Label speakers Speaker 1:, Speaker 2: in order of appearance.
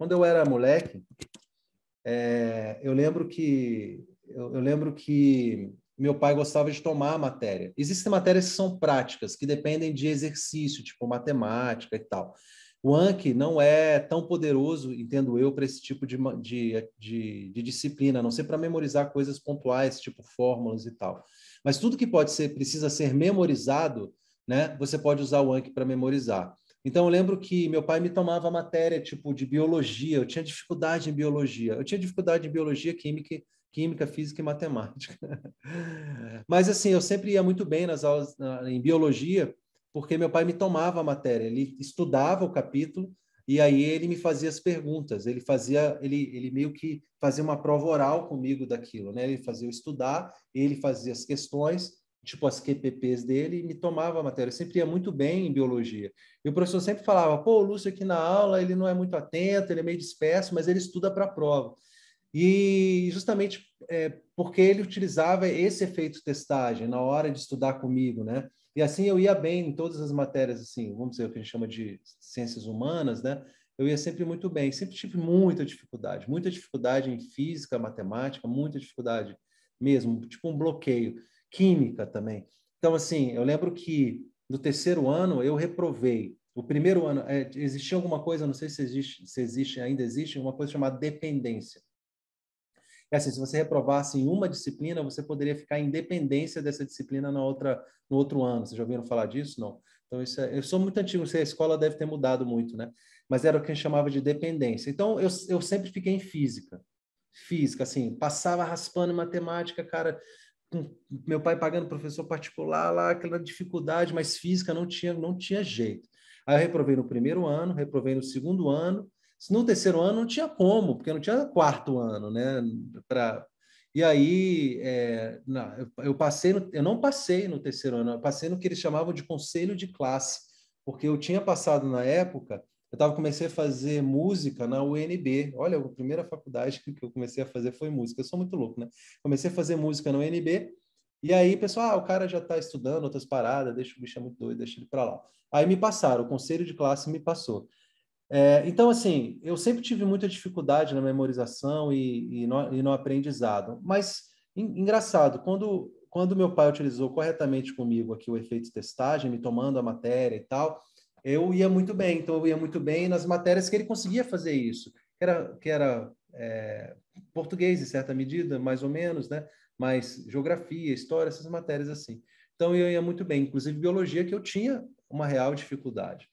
Speaker 1: quando eu era moleque, eu lembro que meu pai gostava de tomar a matéria. Existem matérias que são práticas, que dependem de exercício, tipo matemática e tal. O Anki não é tão poderoso, entendo eu, para esse tipo de disciplina, a não ser para memorizar coisas pontuais, tipo fórmulas e tal. Mas tudo que precisa ser memorizado, né, você pode usar o Anki para memorizar. Então, eu lembro que meu pai me tomava matéria tipo de biologia, eu tinha dificuldade em biologia. Eu tinha dificuldade em biologia, química, física e matemática. Mas, assim, eu sempre ia muito bem nas aulas em biologia, porque meu pai me tomava a matéria, ele estudava o capítulo e aí ele me fazia as perguntas, ele meio que fazia uma prova oral comigo daquilo, né? Ele fazia eu estudar, ele fazia as questões, tipo as QPPs dele, e me tomava a matéria. Eu sempre ia muito bem em biologia. E o professor sempre falava, pô, o Lúcio aqui na aula, ele não é muito atento, ele é meio disperso, mas ele estuda para a prova. E justamente porque ele utilizava esse efeito testagem na hora de estudar comigo, né? E assim eu ia bem em todas as matérias, assim, vamos dizer o que a gente chama de ciências humanas, né? Eu ia sempre muito bem, sempre tive muita dificuldade em física, matemática, muita dificuldade mesmo, tipo um bloqueio. Química também. Então, assim, eu lembro que no terceiro ano eu reprovei. O primeiro ano, existia alguma coisa, não sei se existe, ainda existe, uma coisa chamada dependência. É assim, se você reprovasse em uma disciplina, você poderia ficar em dependência dessa disciplina no outro ano. Vocês já ouviram falar disso? Não. Então, eu sou muito antigo, a escola deve ter mudado muito, né? Mas era o que a gente chamava de dependência. Então, eu sempre fiquei em física. Física, assim, passava raspando em matemática, cara, com meu pai pagando professor particular lá, aquela dificuldade, mas física não tinha jeito. Aí eu reprovei no primeiro ano, reprovei no segundo ano, no terceiro ano não tinha como, porque não tinha quarto ano, né? E aí, eu não passei no terceiro ano, eu passei no que eles chamavam de conselho de classe, porque eu tinha passado na época, comecei a fazer música na UNB. Olha, a primeira faculdade que eu comecei a fazer foi música. Eu sou muito louco, né? Comecei a fazer música na UNB, e aí, pessoal, o cara já está estudando outras paradas, deixa o bicho é muito doido, deixa ele para lá. Aí me passaram, o conselho de classe me passou. Então, assim, eu sempre tive muita dificuldade na memorização e no aprendizado. Mas, engraçado, quando meu pai utilizou corretamente comigo aqui o efeito testagem, me tomando a matéria e tal, eu ia muito bem. Então, eu ia muito bem nas matérias que ele conseguia fazer isso, que era português, em certa medida, mais ou menos, né? Mas geografia, história, essas matérias assim. Então, eu ia muito bem. Inclusive, biologia, que eu tinha uma real dificuldade.